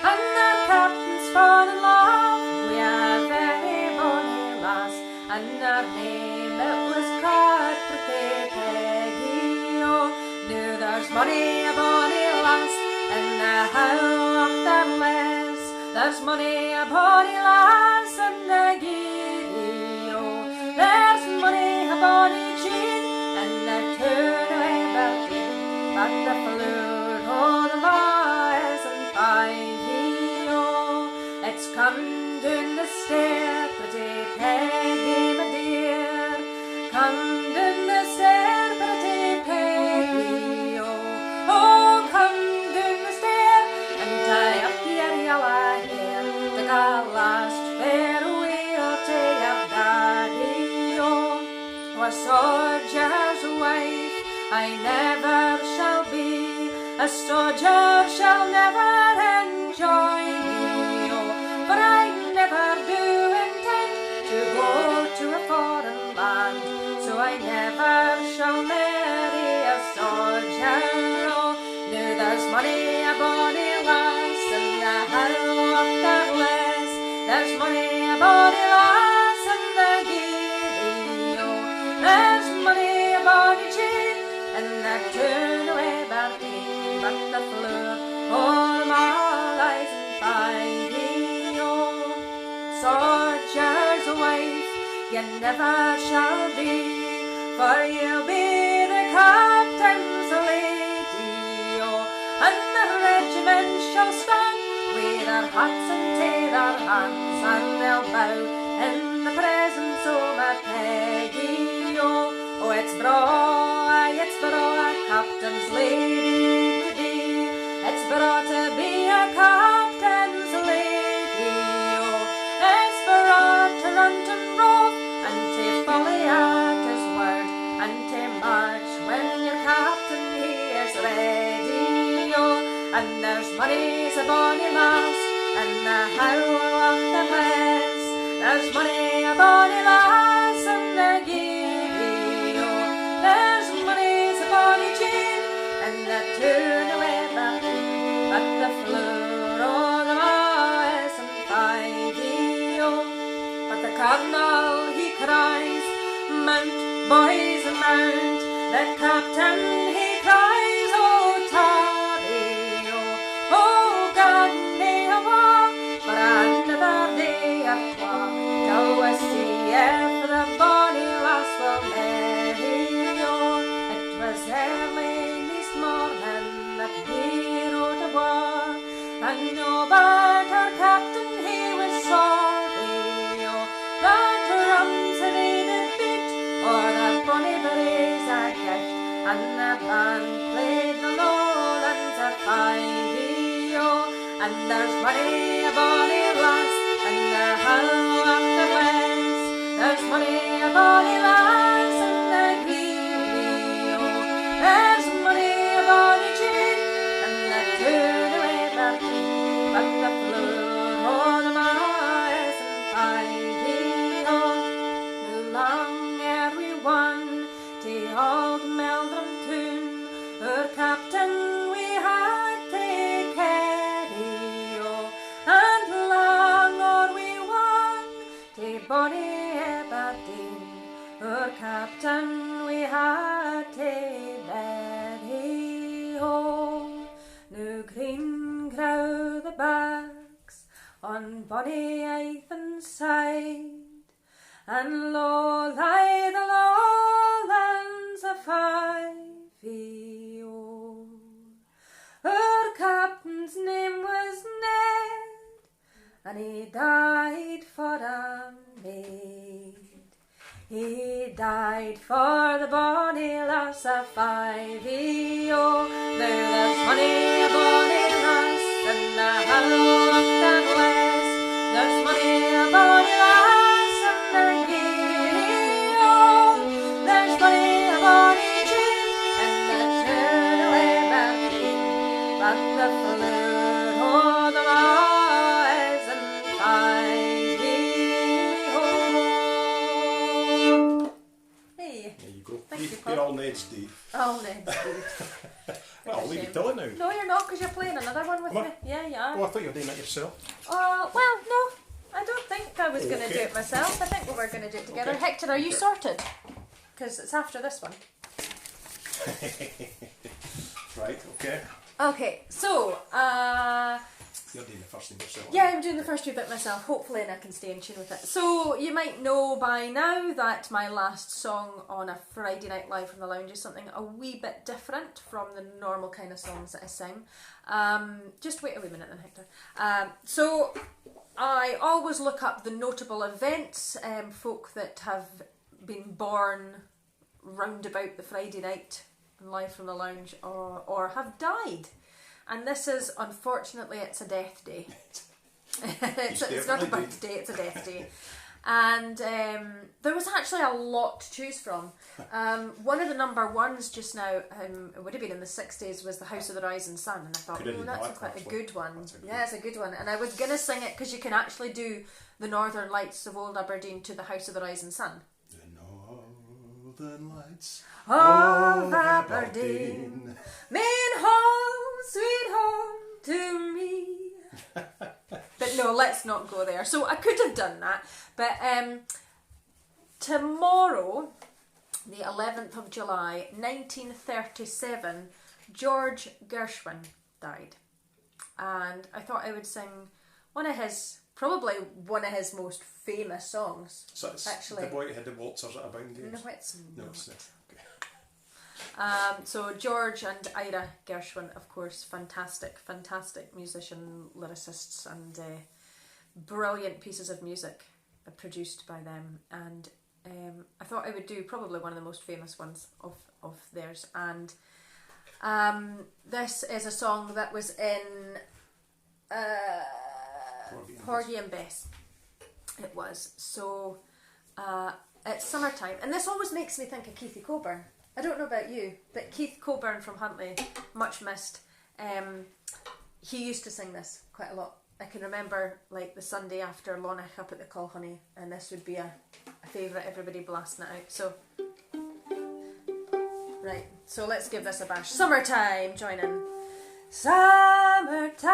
and their captains fall in love with a very bonny lass, and her name it was called Pretty Peggy. Now there's money a bonny lass in the how of their lass. There's money a bonny lass in the giddy. There's money a bonny cheat and the turn away Bertie, but the flute o' the miles and 5 it's come down the stair, Pretty Peggy, my dear. Come down the stair, Pretty Peggy, oh, come down the stair and tie up your yellow hair. The last farewell to your daddy, oh, a soldier's wife I never shall be, a soldier shall never enjoy me, oh, for I never do intend to go to a foreign land, so I never shall marry a soldier, oh. Now there's money a bonny lass in the how of their lass, there's money a bonny lass in the giddy, oh. There's money a bonny cheat and that turn away Bertie, but the floor all my lies and 5 oh. Soldier's wife you never shall be, for you'll be the captain's lady, oh. And the regiment shall stand with their hats into their hands, and they'll bow in the presence of my Peggy, oh. Oh, it's braw a captain's lady to be, it's braw to be a captain's lady, oh. It's braw to run to rove and to folly at his word, and to march when your captain he is ready, oh. And there's money's a bonny lass and the how of the lass, there's money a bonny lass and the giddy, oh. There's money's a bonny cheat and the turn away Bertie, but the floor o' the miles and Cardinal, he cries, mount, boys, and mount. The captain, he cries, oh, tarry, oh, God, may a war, for another day of war, till we see if the bonny lass will marry, oh. It was early this morning that he rode a war, and no better captain he was sorry, oh, that Rumsey did beat, or the bonny berets a gift, and the band played the Lowlands a fivey, oh, and there's many a bonny lass in the hollow of the west, there's many a bonny lass in the greeny, oh, there's many a bonny Jane in the turn-away Bertine, but the floor o' the miles and fivey, oh, too long ere we won to old Meldrum Toon, our captain we had to carry, oh, and long or we won to bonny Aberdeen, our captain we had to bury, oh. Now green grow the backs on bonny Athen's side, and low lie the lowlands of Ivy, oh. Our captain's name was Ned, and he died for a maid. He died for the bonny lass of Ivy, oh. Now there's many a bonny lass in the hollow of the west, there's many a bonny lass in the giddy, oh, there's many a bonny Jane in the turn-away Bertine, but the flood o' the miles and Ivy, oh. Hey. There you go. Thank you, You're Paul. all Ned's day. Oh, Ned's good. Well, I'll leave you to it now. No, you're not, because you're playing another one with Am I? me. Yeah, you are. Oh, I thought you were doing that yourself. Well, no. I don't think I was going to Okay. do it myself. I think we were going to do it together. Okay. Hector, are you Okay. sorted? Because it's after this one. Right, okay. Okay, so, You're doing the first thing yourself. yeah, I'm doing the first two bit myself, hopefully, and I can stay in tune with it. So, you might know by now that my last song on a Friday Night Live from the Lounge is something a wee bit different from the normal kind of songs that I sing. Just wait a wee minute then, Hector. So, I always look up the notable events, folk that have been born round about the Friday night live from the lounge, or have died. And this is, unfortunately, it's a death day. it's not a birthday, it's a death day. And there was actually a lot to choose from. One of the number ones just now, it would have been in the 60s, was The House of the Rising Sun. And I thought, Could have oh, been that's that, quite a actually. good one. That's a good Yeah, it's a good one. And I was going to sing it because you can actually do the Northern Lights of Old Aberdeen to The House of the Rising Sun. The Northern Lights Of Aberdeen, main home, sweet home to me. But no, let's not go there. So I could have done that, but tomorrow, the 11th of July, 1937, George Gershwin died, and I thought I would sing probably one of his most famous songs. So it's actually. the boy who had the waltzers at a bound games? No, it's No, not. it's not. Okay. So George and Ira Gershwin, of course, fantastic musician, lyricists, and brilliant pieces of music produced by them. And I thought I would do probably one of the most famous ones of theirs. And this is a song that was in Porgy and Bess. It was. So it's summertime, and this always makes me think of Keithy Coburn. I don't know about you, but Keith Coburn from Huntly, much missed, he used to sing this quite a lot. I can remember like the Sunday after Lonach up at the Colhoney, and this would be a favourite, everybody blasting it out. So, right, so let's give this a bash. Summertime, join in. Summertime,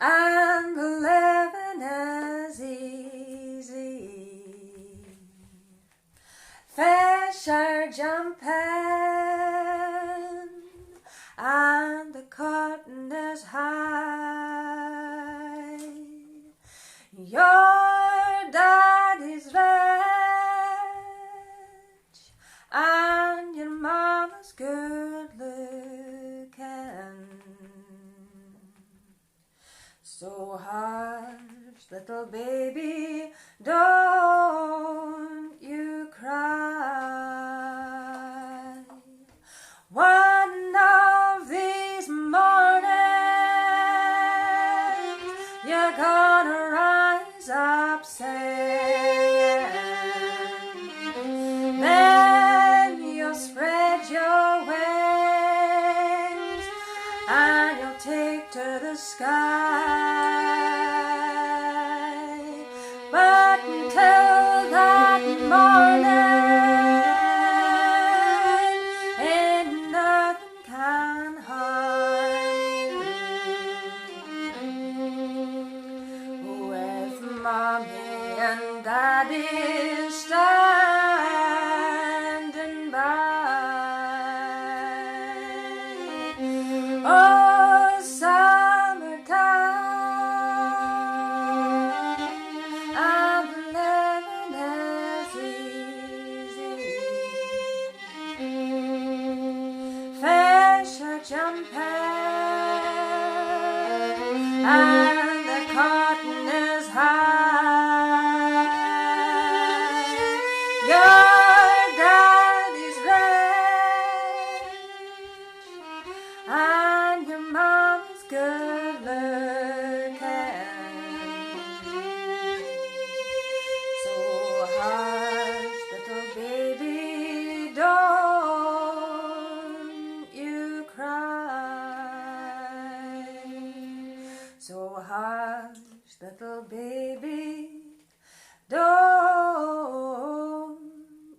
and living in jumping, and the curtain is high. Your daddy's rich, and your mama's good looking. So hush, little baby, don't you cry. One of these mornings, you're gonna rise up singing. Then you'll spread your wings and you'll take to the sky. But until that morning, ain't nothing can harm you. With mommy and daddy standing by. Oh, summertime, I'm living as easy. Fish are jumping, and the cotton is high. Your daddy's rich, and your mom's good looking. So hush, little baby, don't you cry. So hush, little baby, don't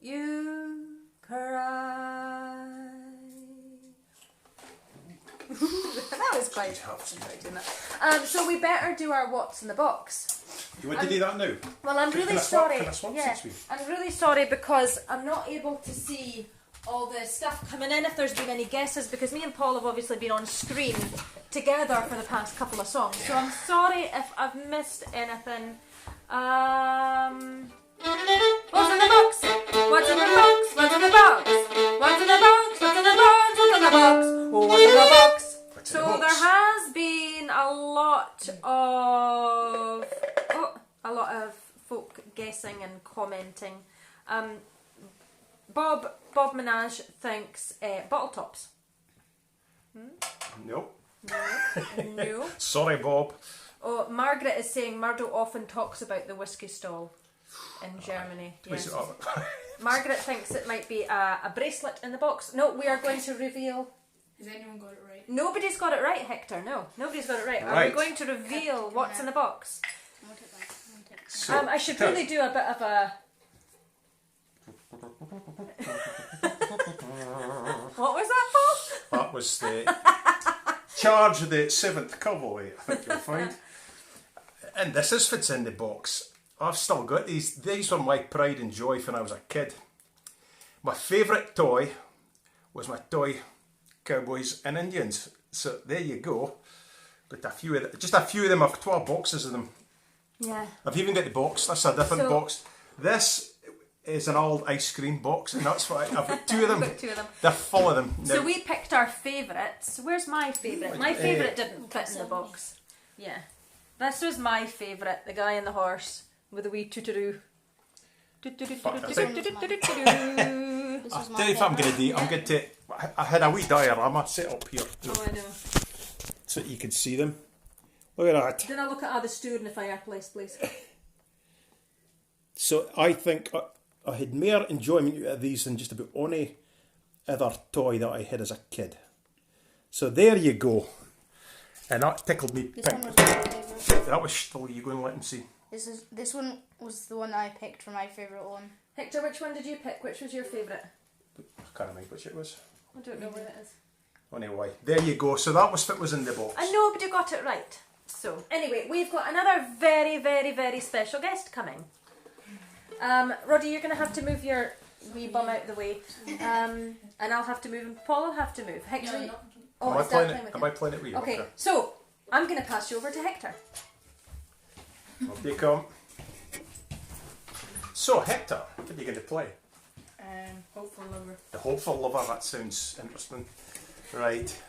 you cry. That was quite interesting. So we better do our what's in the box. You want to do that now? Well, I'm Can really I swap- sorry. can I swap Yeah, since we- I'm really sorry because I'm not able to see all the stuff coming in if there's been any guesses, because me and Paul have obviously been on screen together for the past couple of songs. So I'm sorry if I've missed anything. What's in the box? What's in the box? What's in the box? What's in the box? What's in the box? What's in the box? What's in the box? So there has been a lot of folk guessing and commenting. Bob Minaj thinks bottle tops. No. No. Sorry, Bob. Oh, Margaret is saying Murdo often talks about the whiskey stall in Germany. Twist Yes. it up. Margaret thinks it might be a bracelet in the box. No, we are going to reveal. Has anyone got it right? Nobody's got it right, Hector. No, nobody's got it right. Are we Right. going to reveal what's in the box? I want it back. I want it. So, I should really do a bit of a. What was that, Paul? that was the charge of the 7th Cavalry, I think you'll find. And this is what's in the box. I've still got these. These were my pride and joy when I was a kid. My favourite toy was my toy Cowboys and Indians. So there you go. Got a few of them. Just a few of them. I've 12 boxes of them. Yeah. I've even got the box. That's a different So- box. This is an old ice cream box, and that's why I've got 2 of them. Got 2 of them. They're full of them. So Now, we picked our favourites. Where's my favourite? My favourite didn't fit in the box. Yeah. This was my favourite. The guy in the horse with a wee tootaroo. This I'll was tell my you if I'm going to do. I'm favourite. going to. I had a wee diorama set up here Oh, I know. so that you can see them. Look at that. Then I'll look at how the stew in the fireplace, please. So I think I had more enjoyment out of these than just about any other toy that I had as a kid. So there you go. And that tickled me This pink. one was my favourite. That was still you go and let him see. This one was the one that I picked for my favourite one. Hector, which one did you pick? Which was your favourite? I can't remember which it was. I don't know where it is. Anyway, there you go. So that was what was in the box. And nobody got it right. So, anyway, we've got another very, very, very special guest coming. Roddy, you're going to have to move your wee bum out the way. And I'll have to move, and Paul will have to move. Hector, No, oh, am I it's playing that it? time Am again. I playing it with you? Okay, so I'm going to pass you over to Hector. Up you come. So Hector, what are you going to play? Hopeful lover. The Hopeful Lover. That sounds interesting. Right.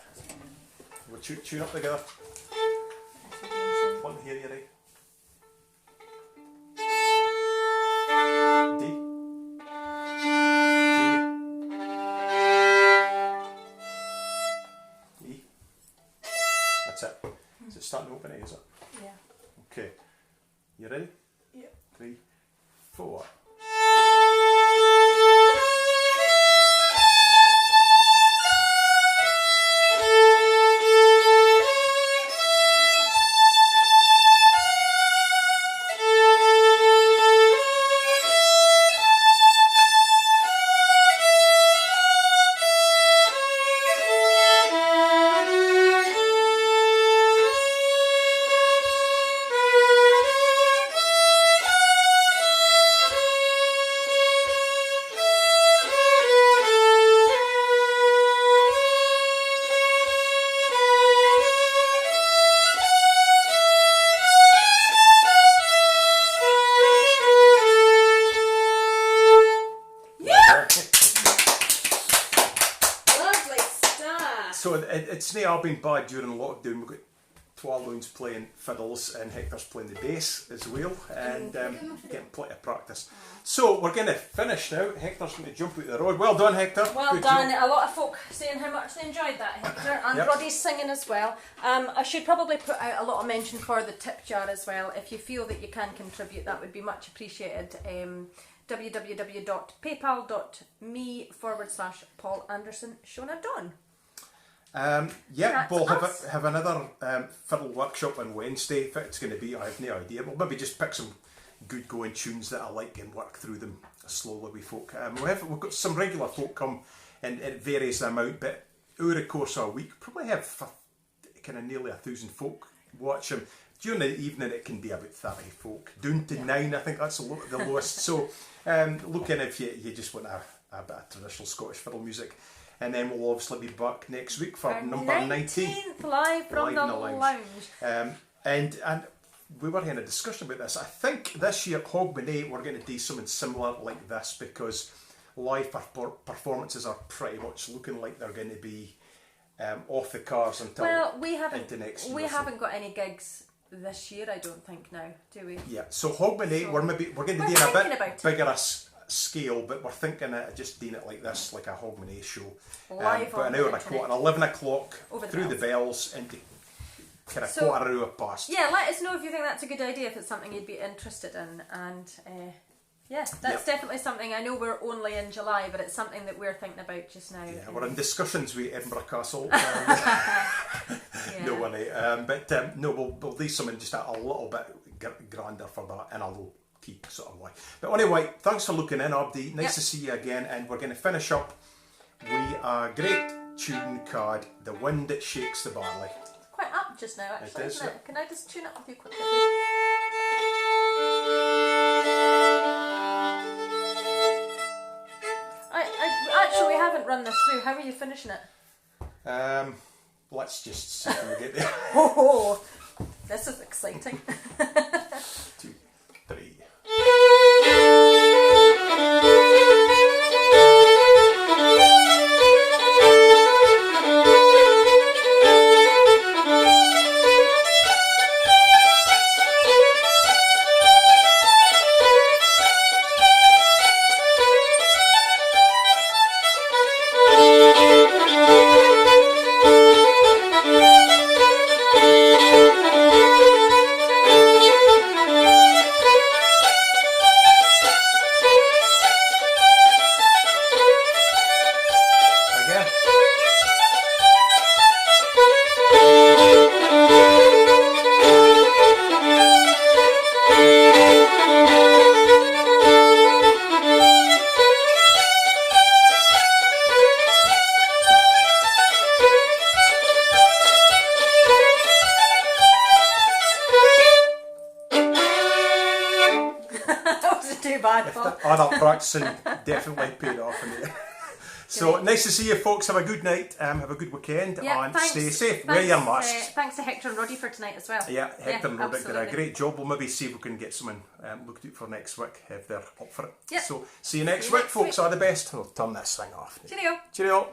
We'll tune up together. Want to hear you, right? D. G. E. That's it. Is it starting to open it, is it? Yeah. Okay. You ready? Yep. 3, 4. Lovely stuff. So it's not all been bad during lockdown. We've got Twalloon's playing fiddles and Hector's playing the bass as well, and getting plenty of practice. So we're going to finish now. Hector's going to jump out the road. Well done, Hector. Well Good done. job. A lot of folk saying how much they enjoyed that, Hector. And Yep. Roddy's singing as well. I should probably put out a little mention for the tip jar as well. If you feel that you can contribute, that would be much appreciated. www.paypal.me/Paul Anderson Shona Dawn. Yeah, That's we'll us. have another fiddle workshop on Wednesday. If it's going to be, I have no idea. We'll maybe just pick some good going tunes that I like and work through them slowly with folk. We've got some regular folk come, and it varies the amount, but over the course of a week, probably have kind of nearly 1,000 folk watch them. During the evening, it can be about 30 folk. Down to 9, I think that's the lowest. So look in if you just want a bit of traditional Scottish fiddle music. And then we'll obviously be back next week for Our number 19. 19th live from Live the in the lounge. And we were having a discussion about this. I think this year, Hogmanay, we're going to do something similar like this, because live performances are pretty much looking like they're going to be off the cars until We into next year. we haven't got any gigs this year, I don't think now, do we? Yeah, so Hogmanay, So we're going to we're do a thinking bit about it. bigger scale, but we're thinking of just doing it like this, like a Hogmanay show. Live but on an the hour and a internet. quarter, 11 o'clock Over the through the bells. bells into kind of So- quarter hour past. Yeah, let us know if you think that's a good idea, if it's something you'd be interested in. And yeah, that's definitely something. I know we're only in July, but it's something that we're thinking about just now. Yeah, we're in discussions with Edinburgh Castle. No one, no, we'll do something just a little bit grander for that, and I'll keep sort of like. But anyway, thanks for looking in, Abdi. Nice to see you again, and we're going to finish up with a great tune called "The Wind That Shakes the Barley." Quite up just now, actually, It is, isn't it? yeah. Can I just tune up with you quickly, please? Actually, we haven't run this through. How are you finishing it? Let's just see if we get there. Oh, this is exciting. 2, 3. wasn't too bad, Paul. All that practicing definitely paid off in it. So Great. nice to see you folks. Have a good night, have a good weekend, Yeah, and thanks. stay safe. Thanks, Wear your masks. Thanks to Hector and Roddy for tonight as well. Yeah, Hector and Roderick did a absolutely. great job. We'll maybe see if we can get someone looked at for next week if they're up for it. Yep. So see you next See you week, next folks. week. All the best. I'll turn this thing off. Cheerio. Cheerio.